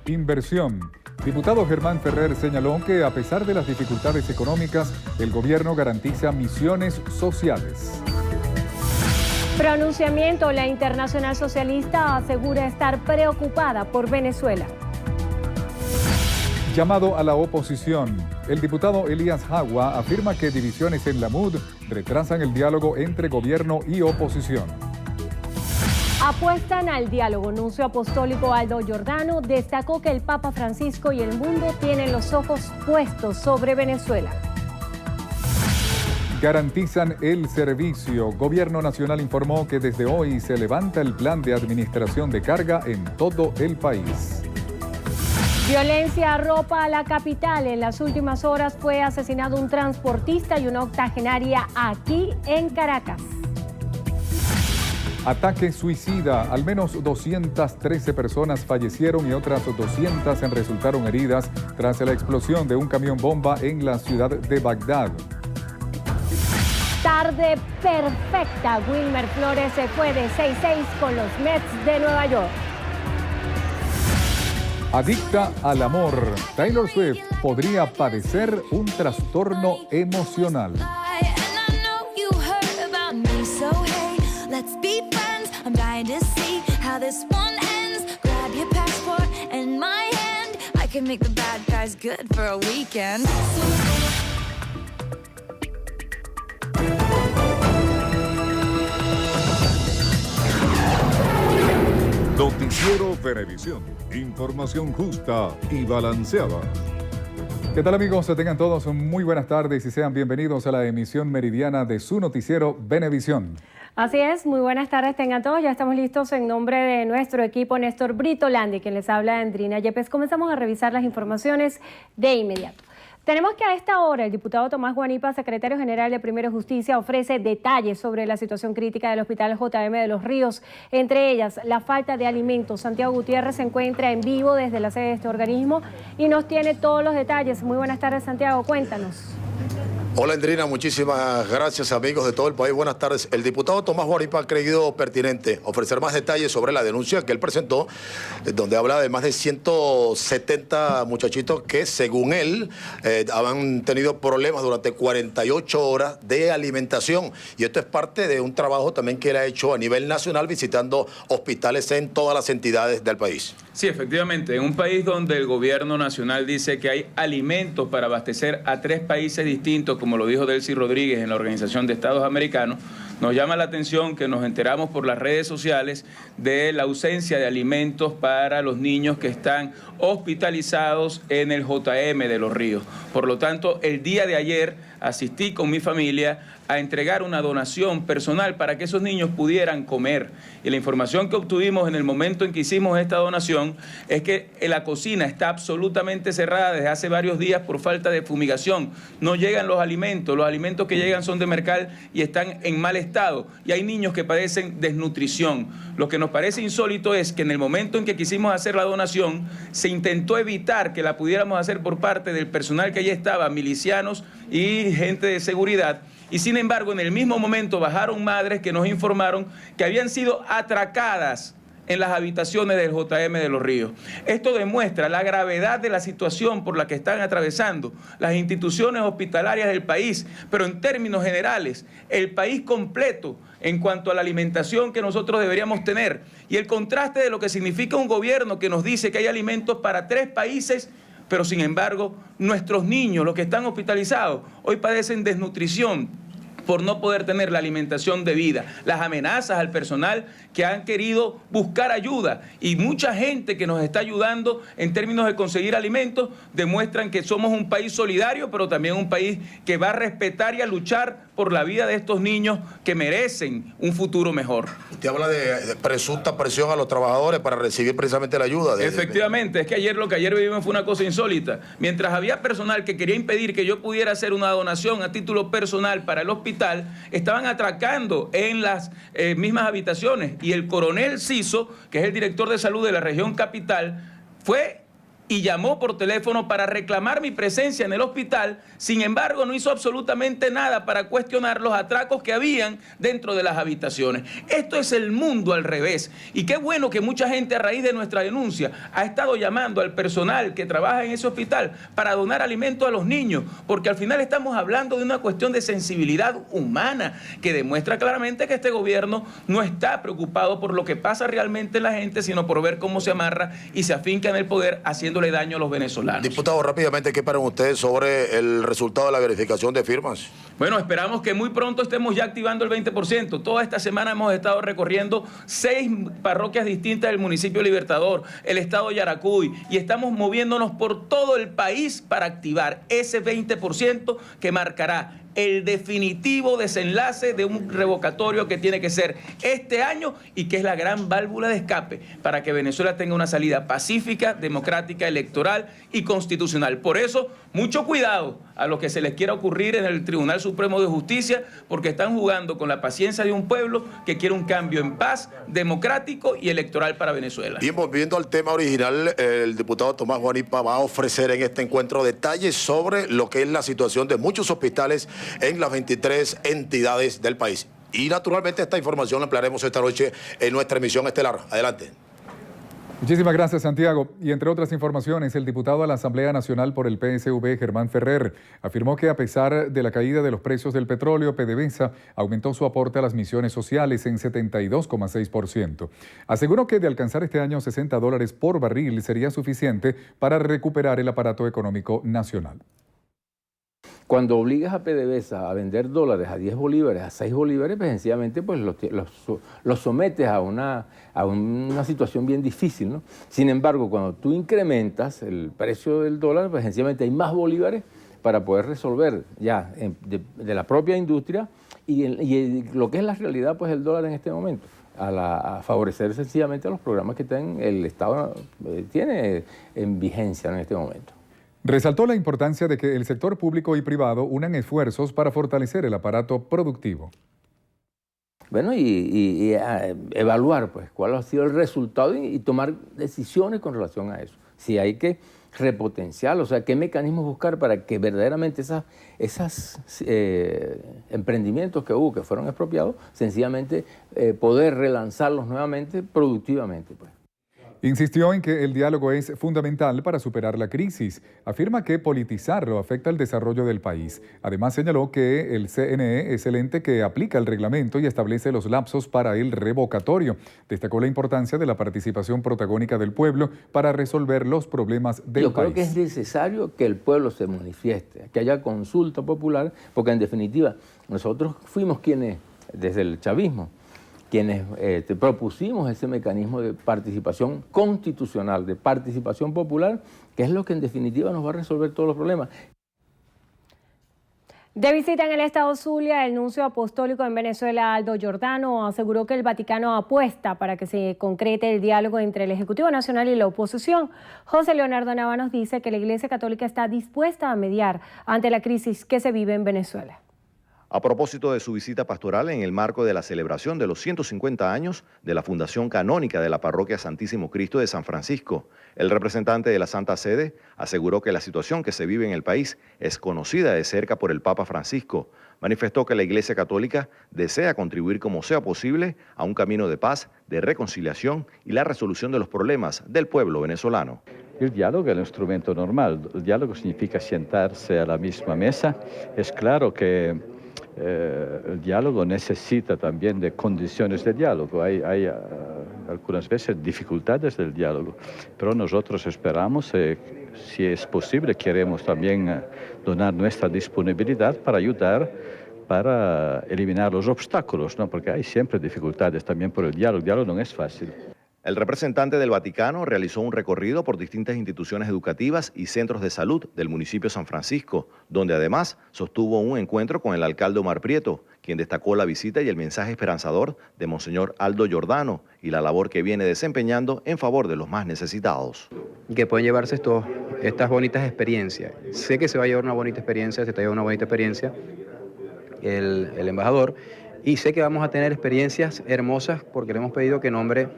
inversión. Diputado Germán Ferrer señaló que a pesar de las dificultades económicas, el gobierno garantiza misiones sociales. Pronunciamiento: la Internacional Socialista asegura estar preocupada por Venezuela. Llamado a la oposición. El diputado Elías Jagua afirma que divisiones en la MUD retrasan el diálogo entre gobierno y oposición. Apuestan al diálogo. Nuncio apostólico Aldo Giordano destacó que el Papa Francisco y el mundo tienen los ojos puestos sobre Venezuela. Garantizan el servicio. Gobierno Nacional informó que desde hoy se levanta el plan de administración de carga en todo el país. Violencia arropa a la capital. En las últimas horas fue asesinado un transportista y una octogenaria aquí en Caracas. Ataque suicida. Al menos 213 personas fallecieron y otras 200 resultaron heridas tras la explosión de un camión bomba en la ciudad de Bagdad. Tarde perfecta. Wilmer Flores se fue de 6-6 con los Mets de Nueva York. Adicta al amor. Taylor Swift podría padecer un trastorno emocional. Let's be friends, I'm dying to see how this one ends. Grab your passport and my hand, I can make the bad guys good for a weekend. Noticiero Venevisión, información justa y balanceada. ¿Qué tal, amigos? Tengan todos muy buenas tardes y sean bienvenidos a la emisión meridiana de su noticiero Venevisión. Así es, muy buenas tardes tengan todos. Ya estamos listos en nombre de nuestro equipo, Néstor Brito Landi, quien les habla, Andrina Yepes. Comenzamos a revisar las informaciones de inmediato. Tenemos que a esta hora el diputado Tomás Guanipa, secretario general de Primero Justicia, ofrece detalles sobre la situación crítica del Hospital JM de Los Ríos, entre ellas la falta de alimentos. Santiago Gutiérrez se encuentra en vivo desde la sede de este organismo y nos tiene todos los detalles. Muy buenas tardes, Santiago, cuéntanos. Hola, Andrina, muchísimas gracias, amigos de todo el país. Buenas tardes. El diputado Tomás Guanipa ha creído pertinente ofrecer más detalles sobre la denuncia que él presentó, donde habla de más de 170 muchachitos que, según él, han tenido problemas durante 48 horas de alimentación. Y esto es parte de un trabajo también que él ha hecho a nivel nacional, visitando hospitales en todas las entidades del país. Sí, efectivamente, en un país donde el gobierno nacional dice que hay alimentos para abastecer a 3 países distintos, como lo dijo Delcy Rodríguez en la Organización de Estados Americanos, nos llama la atención que nos enteramos por las redes sociales de la ausencia de alimentos para los niños que están hospitalizados en el JM de Los Ríos. Por lo tanto, el día de ayer asistí con mi familia a entregar una donación personal para que esos niños pudieran comer. Y la información que obtuvimos en el momento en que hicimos esta donación es que la cocina está absolutamente cerrada desde hace varios días por falta de fumigación. No llegan los alimentos que llegan son de mercal y están en mal estado. Y hay niños que padecen desnutrición. Lo que nos parece insólito es que en el momento en que quisimos hacer la donación, se intentó evitar que la pudiéramos hacer por parte del personal que allí estaba, milicianos y gente de seguridad. Y sin embargo, en el mismo momento bajaron madres que nos informaron que habían sido atracadas en las habitaciones del JM de Los Ríos. Esto demuestra la gravedad de la situación por la que están atravesando las instituciones hospitalarias del país, pero en términos generales, el país completo en cuanto a la alimentación que nosotros deberíamos tener. Y el contraste de lo que significa un gobierno que nos dice que hay alimentos para 3 países, pero sin embargo, nuestros niños, los que están hospitalizados, hoy padecen desnutrición por no poder tener la alimentación debida, las amenazas al personal que han querido buscar ayuda y mucha gente que nos está ayudando en términos de conseguir alimentos demuestran que somos un país solidario, pero también un país que va a respetar y a luchar por la vida de estos niños que merecen un futuro mejor. Usted habla de presunta presión a los trabajadores para recibir precisamente la ayuda. Efectivamente, es que lo que ayer vivimos fue una cosa insólita. Mientras había personal que quería impedir que yo pudiera hacer una donación a título personal para el hospital, estaban atracando en las mismas habitaciones y el coronel Ciso, que es el director de salud de la región capital, fue y llamó por teléfono para reclamar mi presencia en el hospital. Sin embargo, no hizo absolutamente nada para cuestionar los atracos que habían dentro de las habitaciones. Esto es el mundo al revés. Y qué bueno que mucha gente, a raíz de nuestra denuncia, ha estado llamando al personal que trabaja en ese hospital para donar alimento a los niños, porque al final estamos hablando de una cuestión de sensibilidad humana que demuestra claramente que este gobierno no está preocupado por lo que pasa realmente en la gente, sino por ver cómo se amarra y se afinca en el poder, haciéndole daño a los venezolanos. Diputado, rápidamente, ¿qué esperan ustedes sobre el resultado de la verificación de firmas? Bueno, esperamos que muy pronto estemos ya activando el 20%. Toda esta semana hemos estado recorriendo 6 parroquias distintas del municipio Libertador, el estado Yaracuy, y estamos moviéndonos por todo el país para activar ese 20% que marcará el definitivo desenlace de un revocatorio que tiene que ser este año y que es la gran válvula de escape para que Venezuela tenga una salida pacífica, democrática, electoral y constitucional. Por eso, mucho cuidado a lo que se les quiera ocurrir en el Tribunal Supremo de Justicia, porque están jugando con la paciencia de un pueblo que quiere un cambio en paz, democrático y electoral para Venezuela. Bien, volviendo al tema original, el diputado Tomás Guanipa va a ofrecer en este encuentro detalles sobre lo que es la situación de muchos hospitales en las 23 entidades del país. Y naturalmente esta información la ampliaremos esta noche en nuestra emisión estelar. Adelante. Muchísimas gracias, Santiago. Y entre otras informaciones, el diputado a la Asamblea Nacional por el PSV, Germán Ferrer, afirmó que a pesar de la caída de los precios del petróleo, PDVSA aumentó su aporte a las misiones sociales en 72,6%. Aseguró que de alcanzar este año $60 por barril sería suficiente para recuperar el aparato económico nacional. Cuando obligas a PDVSA a vender dólares a 10 bolívares, a 6 bolívares, pues sencillamente pues, los sometes a una situación bien difícil, ¿no? Sin embargo, cuando tú incrementas el precio del dólar, pues sencillamente hay más bolívares para poder resolver ya de la propia industria y lo que es la realidad, pues el dólar en este momento, a favorecer sencillamente a los programas que el Estado tiene en vigencia en este momento. Resaltó la importancia de que el sector público y privado unan esfuerzos para fortalecer el aparato productivo. Bueno, y evaluar pues, cuál ha sido el resultado y tomar decisiones con relación a eso. Si hay que repotenciarlo, o sea, qué mecanismos buscar para que verdaderamente esos emprendimientos que hubo, que fueron expropiados, sencillamente poder relanzarlos nuevamente productivamente, pues. Insistió en que el diálogo es fundamental para superar la crisis. Afirma que politizarlo afecta el desarrollo del país. Además, señaló que el CNE es el ente que aplica el reglamento y establece los lapsos para el revocatorio. Destacó la importancia de la participación protagónica del pueblo para resolver los problemas del país. Yo creo que es necesario que el pueblo se manifieste, que haya consulta popular, porque en definitiva nosotros fuimos quienes, desde el chavismo, quienes propusimos ese mecanismo de participación constitucional, de participación popular, que es lo que en definitiva nos va a resolver todos los problemas. De visita en el estado Zulia, el nuncio apostólico en Venezuela, Aldo Giordano, aseguró que el Vaticano apuesta para que se concrete el diálogo entre el Ejecutivo Nacional y la oposición. José Leonardo Nava nos dice que la Iglesia Católica está dispuesta a mediar ante la crisis que se vive en Venezuela. A propósito de su visita pastoral en el marco de la celebración de los 150 años de la fundación canónica de la Parroquia Santísimo Cristo de San Francisco, el representante de la Santa Sede aseguró que la situación que se vive en el país es conocida de cerca por el Papa Francisco. Manifestó que la Iglesia Católica desea contribuir como sea posible a un camino de paz, de reconciliación y la resolución de los problemas del pueblo venezolano. El diálogo es un instrumento normal. El diálogo significa sentarse a la misma mesa. Es claro que el diálogo necesita también de condiciones de diálogo. Hay algunas veces dificultades del diálogo, pero nosotros esperamos, si es posible, queremos también donar nuestra disponibilidad para ayudar, para eliminar los obstáculos, ¿no? Porque hay siempre dificultades también por el diálogo no es fácil. El representante del Vaticano realizó un recorrido por distintas instituciones educativas y centros de salud del municipio San Francisco, donde además sostuvo un encuentro con el alcalde Omar Prieto, quien destacó la visita y el mensaje esperanzador de Monseñor Aldo Giordano y la labor que viene desempeñando en favor de los más necesitados. Que pueden llevarse estas bonitas experiencias. Sé que se va a llevar una bonita experiencia, se está llevando una bonita experiencia el embajador, y sé que vamos a tener experiencias hermosas porque le hemos pedido que nombre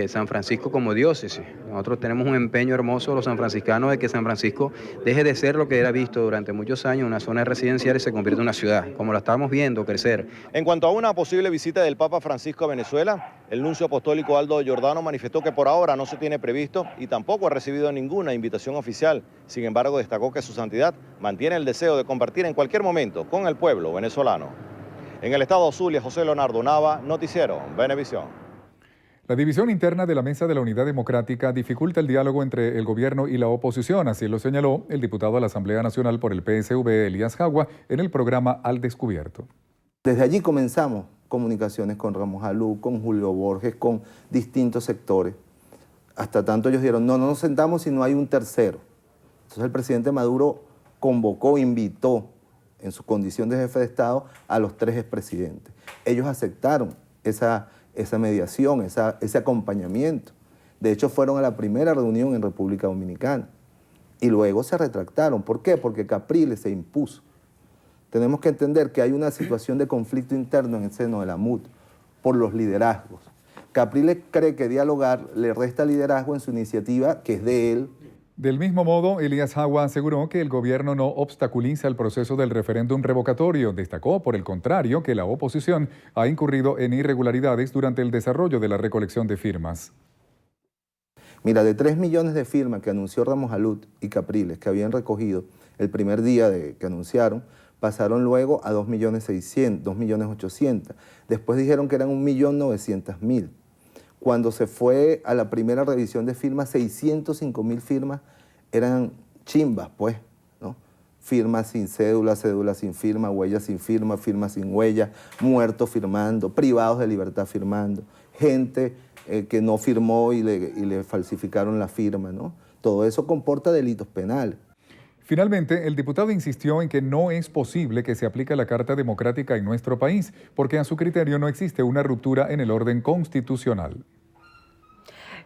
San Francisco como diócesis. Nosotros tenemos un empeño hermoso, los sanfranciscanos, de que San Francisco deje de ser lo que era visto durante muchos años, una zona residencial, y se convierta en una ciudad, como la estamos viendo crecer. En cuanto a una posible visita del Papa Francisco a Venezuela, el nuncio apostólico Aldo Giordano manifestó que por ahora no se tiene previsto y tampoco ha recibido ninguna invitación oficial. Sin embargo, destacó que su santidad mantiene el deseo de compartir en cualquier momento con el pueblo venezolano. En el estado Zulia, José Leonardo Nava, Noticiero Venevisión. La división interna de la Mesa de la Unidad Democrática dificulta el diálogo entre el gobierno y la oposición, así lo señaló el diputado a la Asamblea Nacional por el PSV, Elías Jagua, en el programa Al Descubierto. Desde allí comenzamos comunicaciones con Ramos Alú, con Julio Borges, con distintos sectores. Hasta tanto ellos dijeron, no nos sentamos si no hay un tercero. Entonces el presidente Maduro convocó, invitó en su condición de jefe de Estado a los 3 expresidentes. Ellos aceptaron esa mediación, ese acompañamiento. De hecho, fueron a la primera reunión en República Dominicana y luego se retractaron. ¿Por qué? Porque Capriles se impuso. Tenemos que entender que hay una situación de conflicto interno en el seno de la MUD por los liderazgos. Capriles cree que dialogar le resta liderazgo en su iniciativa, que es de él. Del mismo modo, Elías Jagua aseguró que el gobierno no obstaculiza el proceso del referéndum revocatorio. Destacó, por el contrario, que la oposición ha incurrido en irregularidades durante el desarrollo de la recolección de firmas. Mira, de 3 millones de firmas que anunció Ramos Alú y Capriles, que habían recogido el primer día que anunciaron, pasaron luego a 2.600.000, 2.800.000. Después dijeron que eran 1.900.000. Cuando se fue a la primera revisión de firmas, 605.000 firmas eran chimbas, pues, ¿no? Firmas sin cédula, cédula sin firma, huellas sin firma, firmas sin huella, muertos firmando, privados de libertad firmando, gente que no firmó y le falsificaron la firma, ¿no? Todo eso comporta delitos penales. Finalmente, el diputado insistió en que no es posible que se aplique la Carta Democrática en nuestro país, porque a su criterio no existe una ruptura en el orden constitucional.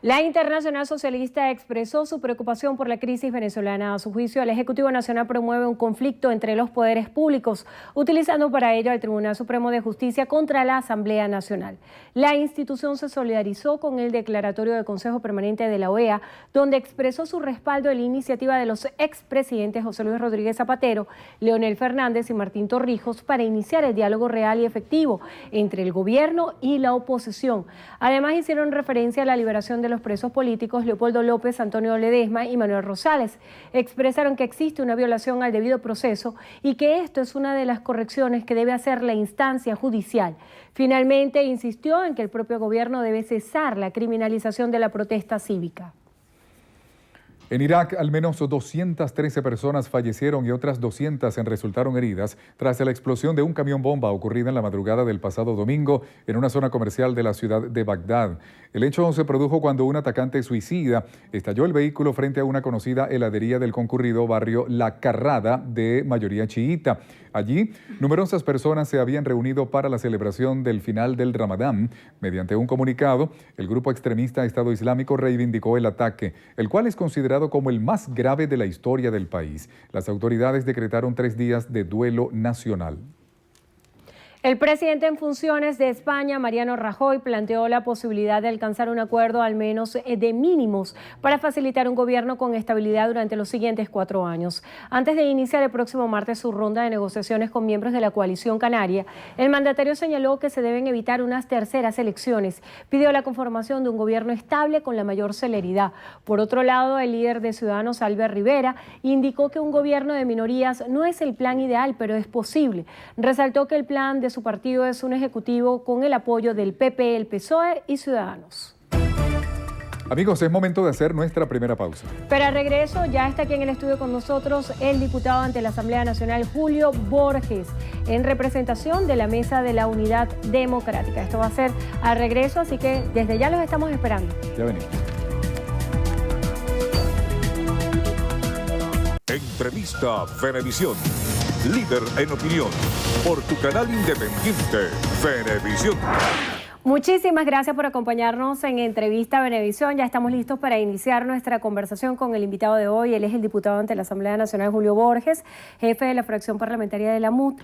La Internacional Socialista expresó su preocupación por la crisis venezolana. A su juicio, el Ejecutivo Nacional promueve un conflicto entre los poderes públicos, utilizando para ello al Tribunal Supremo de Justicia contra la Asamblea Nacional. La institución se solidarizó con el declaratorio del Consejo Permanente de la OEA, donde expresó su respaldo a la iniciativa de los expresidentes José Luis Rodríguez Zapatero, Leonel Fernández y Martín Torrijos para iniciar el diálogo real y efectivo entre el gobierno y la oposición. Además, hicieron referencia a la liberación de los presos políticos Leopoldo López, Antonio Ledesma y Manuel Rosales. Expresaron que existe una violación al debido proceso y que esto es una de las correcciones que debe hacer la instancia judicial. Finalmente, insistió en que el propio gobierno debe cesar la criminalización de la protesta cívica. En Irak, al menos 213 personas fallecieron y otras 200 resultaron heridas tras la explosión de un camión bomba ocurrida en la madrugada del pasado domingo en una zona comercial de la ciudad de Bagdad. El hecho se produjo cuando un atacante suicida estalló el vehículo frente a una conocida heladería del concurrido barrio La Carrada de mayoría chiita. Allí, numerosas personas se habían reunido para la celebración del final del Ramadán. Mediante un comunicado, el grupo extremista Estado Islámico reivindicó el ataque, el cual es considerado como el más grave de la historia del país. Las autoridades decretaron 3 días de duelo nacional. El presidente en funciones de España, Mariano Rajoy, planteó la posibilidad de alcanzar un acuerdo al menos de mínimos para facilitar un gobierno con estabilidad durante los siguientes 4 años. Antes de iniciar el próximo martes su ronda de negociaciones con miembros de la coalición canaria, el mandatario señaló que se deben evitar unas terceras elecciones. Pidió la conformación de un gobierno estable con la mayor celeridad. Por otro lado, el líder de Ciudadanos, Albert Rivera, indicó que un gobierno de minorías no es el plan ideal, pero es posible. Resaltó que el plan de su partido es un ejecutivo con el apoyo del PP, el PSOE y Ciudadanos. Amigos, es momento de hacer nuestra primera pausa. Pero al regreso ya está aquí en el estudio con nosotros el diputado ante la Asamblea Nacional, Julio Borges, en representación de la Mesa de la Unidad Democrática. Esto va a ser al regreso, así que desde ya los estamos esperando. Ya venimos. Entrevista Venevisión. Líder en opinión. Por tu canal independiente, Venevisión. Muchísimas gracias por acompañarnos en Entrevista Venevisión. Ya estamos listos para iniciar nuestra conversación con el invitado de hoy. Él es el diputado ante la Asamblea Nacional, Julio Borges, jefe de la fracción parlamentaria de la MUT,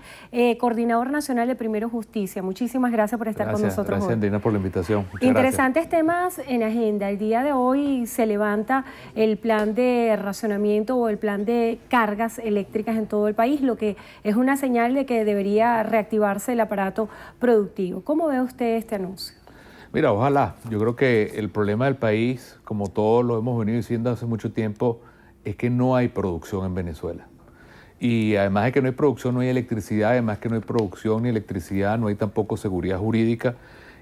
coordinador nacional de Primero Justicia. Muchísimas gracias por estar con nosotros Gracias, hoy. Andrina, por la invitación. Muchas Interesantes temas en agenda. El día de hoy se levanta el plan de racionamiento o el plan de cargas eléctricas en todo el país, lo que es una señal de que debería reactivarse el aparato productivo. ¿Cómo ve usted este anuncio? Mira, ojalá. Yo creo que el problema del país, como todos lo hemos venido diciendo hace mucho tiempo, es que no hay producción en Venezuela. Y además de que no hay producción, no hay electricidad. Además que no hay producción ni electricidad, no hay tampoco seguridad jurídica.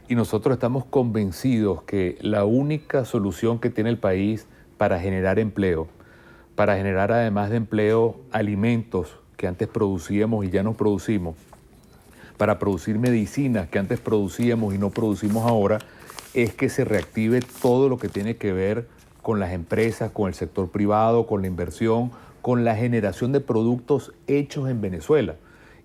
Y nosotros estamos convencidos que la única solución que tiene el país para generar empleo, para generar además de empleo alimentos que antes producíamos y ya no producimos, para producir medicinas que antes producíamos y no producimos ahora, es que se reactive todo lo que tiene que ver con las empresas, con el sector privado, con la inversión, con la generación de productos hechos en Venezuela.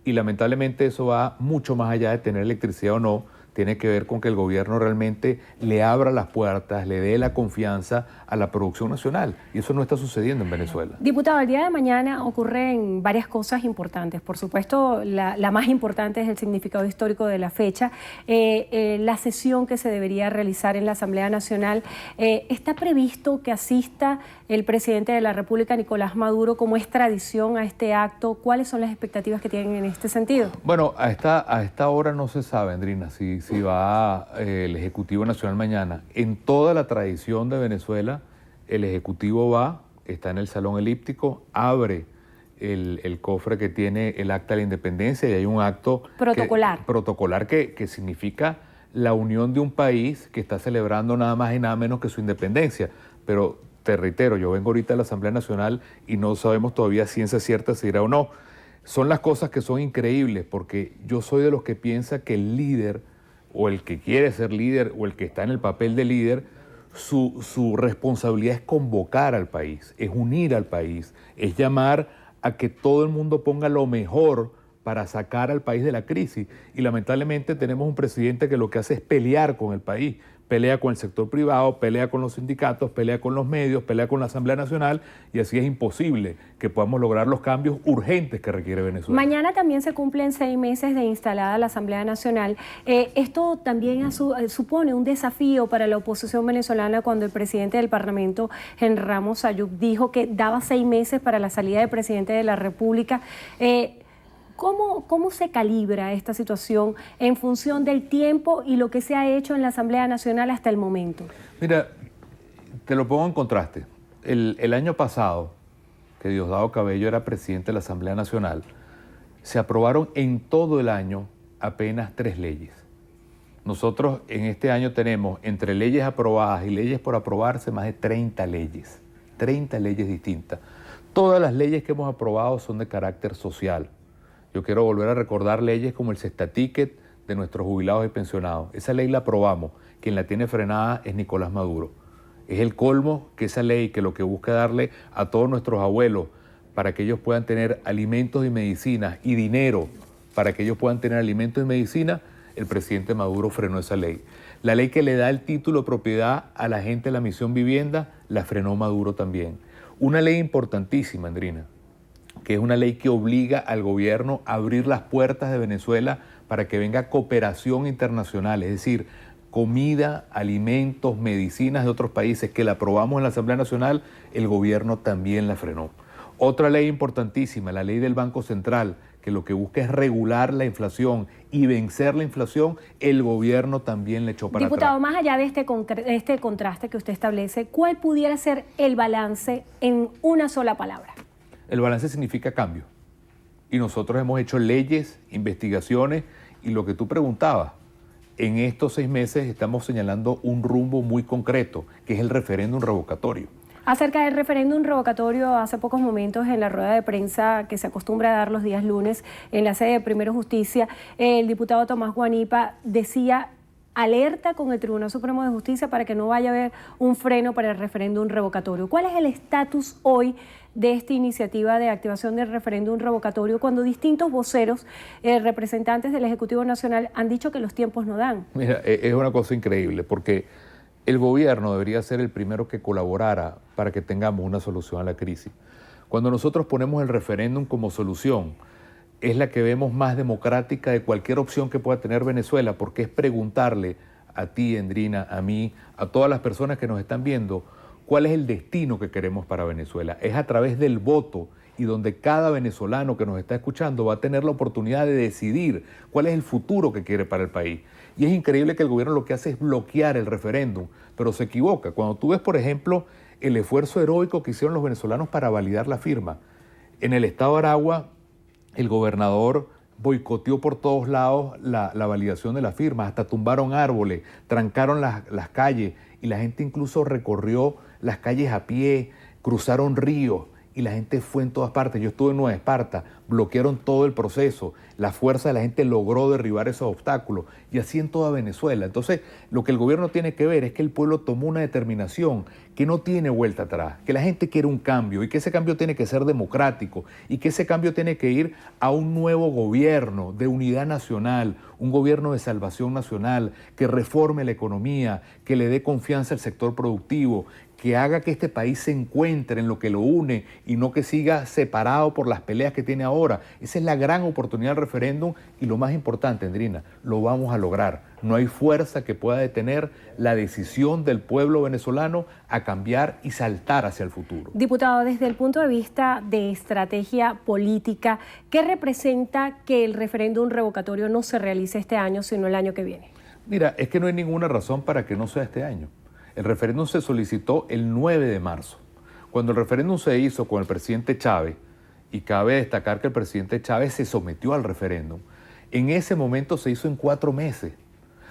Y lamentablemente eso va mucho más allá de tener electricidad o no, tiene que ver con que el gobierno realmente le abra las puertas, le dé la confianza a la producción nacional. Y eso no está sucediendo en Venezuela. Diputado, el día de mañana ocurren varias cosas importantes. Por supuesto, la más importante es el significado histórico de la fecha. La sesión que se debería realizar en la Asamblea Nacional. ¿Está previsto que asista el presidente de la República, Nicolás Maduro, como es tradición a este acto? ¿Cuáles son las expectativas que tienen en este sentido? Bueno, a esta hora no se sabe, Andrina, si va el Ejecutivo Nacional mañana. En toda la tradición de Venezuela, el Ejecutivo va, está en el Salón Elíptico, abre el cofre que tiene el Acta de la Independencia y hay un acto protocolar que significa la unión de un país que está celebrando nada más y nada menos que su independencia. Pero te reitero, yo vengo ahorita a la Asamblea Nacional y no sabemos todavía ciencia cierta si irá o no. Son las cosas que son increíbles porque yo soy de los que piensa que el líder o el que quiere ser líder o el que está en el papel de líder, su responsabilidad es convocar al país, es unir al país, es llamar a que todo el mundo ponga lo mejor para sacar al país de la crisis. Y lamentablemente tenemos un presidente que lo que hace es pelear con el país, pelea con el sector privado, pelea con los sindicatos, pelea con los medios, pelea con la Asamblea Nacional y así es imposible que podamos lograr los cambios urgentes que requiere Venezuela. Mañana también se cumplen 6 meses de instalada la Asamblea Nacional. Esto también supone un desafío para la oposición venezolana cuando el presidente del Parlamento, Henry Ramos Ayub, dijo que daba 6 meses para la salida del presidente de la República. ¿Cómo se calibra esta situación en función del tiempo y lo que se ha hecho en la Asamblea Nacional hasta el momento? Mira, te lo pongo en contraste. El año pasado, que Diosdado Cabello era presidente de la Asamblea Nacional, se aprobaron en todo el año apenas 3 leyes. Nosotros en este año tenemos entre leyes aprobadas y leyes por aprobarse más de 30 leyes distintas. Todas las leyes que hemos aprobado son de carácter social. Yo quiero volver a recordar leyes como el Cestaticket de nuestros jubilados y pensionados. Esa ley la aprobamos. Quien la tiene frenada es Nicolás Maduro. Es el colmo que esa ley, que lo que busca darle a todos nuestros abuelos para que ellos puedan tener alimentos y medicinas y dinero para que ellos puedan tener alimentos y medicinas, el presidente Maduro frenó esa ley. La ley que le da el título de propiedad a la gente de la Misión Vivienda, la frenó Maduro también. Una ley importantísima, Andrina, que es una ley que obliga al gobierno a abrir las puertas de Venezuela para que venga cooperación internacional, es decir, comida, alimentos, medicinas de otros países, que la aprobamos en la Asamblea Nacional, el gobierno también la frenó. Otra ley importantísima, la ley del Banco Central, que lo que busca es regular la inflación y vencer la inflación, el gobierno también le echó para atrás. Diputado, más allá de este contraste que usted establece, ¿cuál pudiera ser el balance en una sola palabra? El balance significa cambio. Y nosotros hemos hecho leyes, investigaciones y lo que tú preguntabas. En estos 6 meses estamos señalando un rumbo muy concreto, que es el referéndum revocatorio. Acerca del referéndum revocatorio, hace pocos momentos en la rueda de prensa que se acostumbra a dar los días lunes en la sede de Primero Justicia, el diputado Tomás Guanipa decía alerta con el Tribunal Supremo de Justicia para que no vaya a haber un freno para el referéndum revocatorio. ¿Cuál es el estatus hoy de esta iniciativa de activación del referéndum revocatorio cuando distintos voceros, representantes del Ejecutivo Nacional han dicho que los tiempos no dan? Mira, es una cosa increíble porque el gobierno debería ser el primero que colaborara para que tengamos una solución a la crisis. Cuando nosotros ponemos el referéndum como solución, es la que vemos más democrática de cualquier opción que pueda tener Venezuela, porque es preguntarle a ti, Endrina, a mí, a todas las personas que nos están viendo, cuál es el destino que queremos para Venezuela. Es a través del voto y donde cada venezolano que nos está escuchando va a tener la oportunidad de decidir cuál es el futuro que quiere para el país. Y es increíble que el gobierno lo que hace es bloquear el referéndum, pero se equivoca. Cuando tú ves, por ejemplo, el esfuerzo heroico que hicieron los venezolanos para validar la firma. En el estado de Aragua, el gobernador boicoteó por todos lados la validación de la firma, hasta tumbaron árboles, trancaron las calles y la gente incluso recorrió las calles a pie, cruzaron ríos y la gente fue en todas partes. Yo estuve en Nueva Esparta, bloquearon todo el proceso, la fuerza de la gente logró derribar esos obstáculos y así en toda Venezuela. Entonces, lo que el gobierno tiene que ver es que el pueblo tomó una determinación que no tiene vuelta atrás, que la gente quiere un cambio y que ese cambio tiene que ser democrático y que ese cambio tiene que ir a un nuevo gobierno de unidad nacional, un gobierno de salvación nacional, que reforme la economía, que le dé confianza al sector productivo, que haga que este país se encuentre en lo que lo une y no que siga separado por las peleas que tiene ahora. Esa es la gran oportunidad del referéndum y lo más importante, Endrina, lo vamos a lograr. No hay fuerza que pueda detener la decisión del pueblo venezolano a cambiar y saltar hacia el futuro. Diputado, desde el punto de vista de estrategia política, ¿qué representa que el referéndum revocatorio no se realice este año, sino el año que viene? Mira, es que no hay ninguna razón para que no sea este año. El referéndum se solicitó el 9 de marzo. Cuando el referéndum se hizo con el presidente Chávez, y cabe destacar que el presidente Chávez se sometió al referéndum, en ese momento se hizo en 4 meses.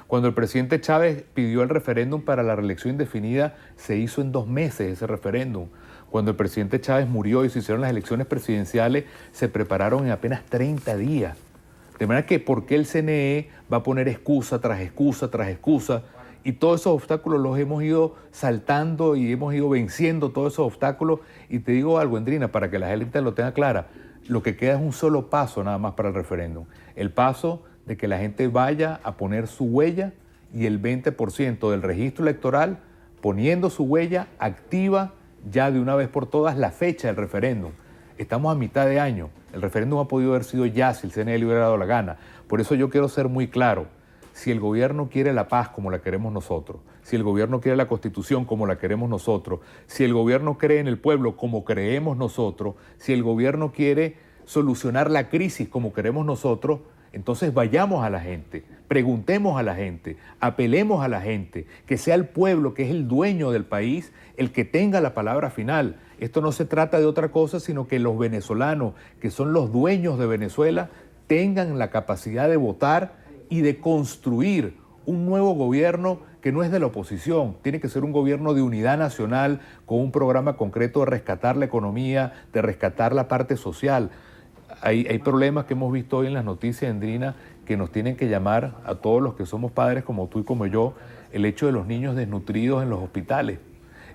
Cuando el presidente Chávez pidió el referéndum para la reelección indefinida, se hizo en 2 meses ese referéndum. Cuando el presidente Chávez murió y se hicieron las elecciones presidenciales, se prepararon en apenas 30 días. De manera que, ¿por qué el CNE va a poner excusa tras excusa tras excusa? Y todos esos obstáculos los hemos ido saltando y hemos ido venciendo todos esos obstáculos. Y te digo algo, Endrina, para que la gente lo tenga clara, lo que queda es un solo paso nada más para el referéndum. El paso de que la gente vaya a poner su huella y el 20% del registro electoral, poniendo su huella, activa ya de una vez por todas la fecha del referéndum. Estamos a mitad de año. El referéndum ha podido haber sido ya si el CNE le hubiera dado la gana. Por eso yo quiero ser muy claro. Si el gobierno quiere la paz como la queremos nosotros, si el gobierno quiere la Constitución como la queremos nosotros, si el gobierno cree en el pueblo como creemos nosotros, si el gobierno quiere solucionar la crisis como queremos nosotros, entonces vayamos a la gente, preguntemos a la gente, apelemos a la gente, que sea el pueblo, que es el dueño del país, el que tenga la palabra final. Esto no se trata de otra cosa, sino que los venezolanos, que son los dueños de Venezuela, tengan la capacidad de votar y de construir un nuevo gobierno que no es de la oposición, tiene que ser un gobierno de unidad nacional con un programa concreto de rescatar la economía, de rescatar la parte social. Hay problemas que hemos visto hoy en las noticias, Endrina, que nos tienen que llamar a todos los que somos padres como tú y como yo, el hecho de los niños desnutridos en los hospitales,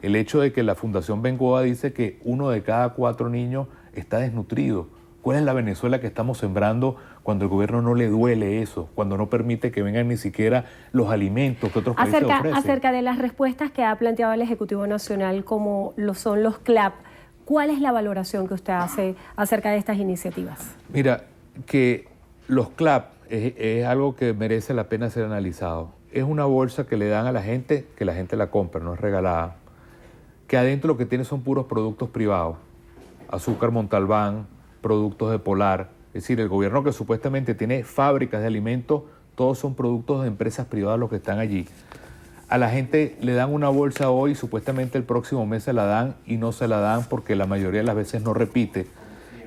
el hecho de que la Fundación Bengoa dice que 1 de cada 4 niños está desnutrido. ¿Cuál es la Venezuela que estamos sembrando cuando el gobierno no le duele eso, cuando no permite que vengan ni siquiera los alimentos que otros países ofrecen? Acerca de las respuestas que ha planteado el Ejecutivo Nacional, como lo son los CLAP, ¿cuál es la valoración que usted hace acerca de estas iniciativas? Mira, que los CLAP es algo que merece la pena ser analizado. Es una bolsa que le dan a la gente, que la gente la compra, no es regalada, que adentro lo que tiene son puros productos privados, azúcar Montalbán, productos de Polar, es decir, el gobierno que supuestamente tiene fábricas de alimentos, todos son productos de empresas privadas los que están allí. A la gente le dan una bolsa hoy, supuestamente el próximo mes se la dan y no se la dan porque la mayoría de las veces no repite.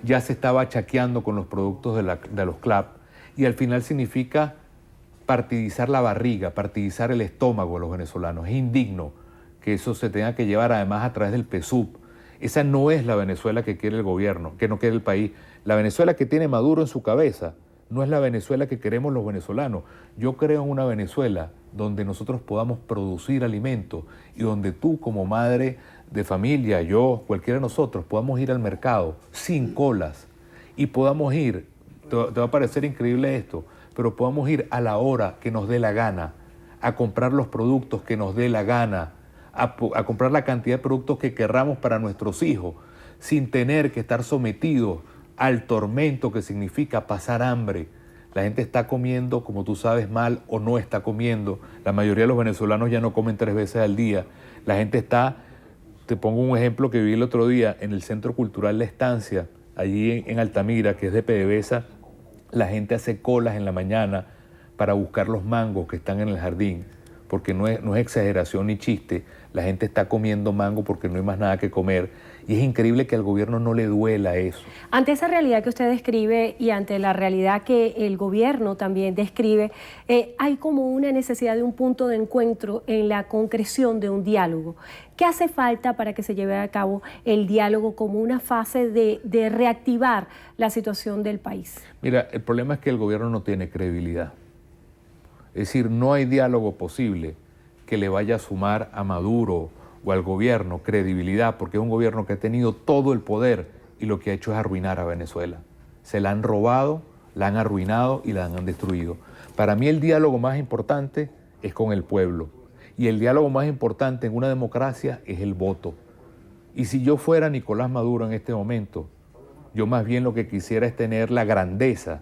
Ya se estaba chaqueando con los productos de los CLAP y al final significa partidizar la barriga, partidizar el estómago de los venezolanos. Es indigno que eso se tenga que llevar además a través del PSUV. Esa no es la Venezuela que quiere el gobierno, que no quiere el país. La Venezuela que tiene Maduro en su cabeza no es la Venezuela que queremos los venezolanos. Yo creo en una Venezuela donde nosotros podamos producir alimentos y donde tú como madre de familia, yo, cualquiera de nosotros, podamos ir al mercado sin colas y podamos ir, te va a parecer increíble esto, pero podamos ir a la hora que nos dé la gana, a comprar los productos que nos dé la gana, a comprar la cantidad de productos que querramos para nuestros hijos, sin tener que estar sometidos al tormento que significa pasar hambre. La gente está comiendo, como tú sabes, mal o no está comiendo. La mayoría de los venezolanos ya no comen 3 veces al día. La gente está, te pongo un ejemplo que vi el otro día en el Centro Cultural La Estancia, allí en Altamira, que es de PDVSA. La gente hace colas en la mañana para buscar los mangos que están en el jardín, porque no es exageración ni chiste. La gente está comiendo mango porque no hay más nada que comer. Y es increíble que al gobierno no le duela eso. Ante esa realidad que usted describe y ante la realidad que el gobierno también describe, hay como una necesidad de un punto de encuentro en la concreción de un diálogo. ¿Qué hace falta para que se lleve a cabo el diálogo como una fase de reactivar la situación del país? Mira, el problema es que el gobierno no tiene credibilidad. Es decir, no hay diálogo posible que le vaya a sumar a Maduro o al gobierno credibilidad, porque es un gobierno que ha tenido todo el poder y lo que ha hecho es arruinar a Venezuela. Se la han robado, la han arruinado y la han destruido. Para mí el diálogo más importante es con el pueblo y el diálogo más importante en una democracia es el voto. Y si yo fuera Nicolás Maduro en este momento, yo más bien lo que quisiera es tener la grandeza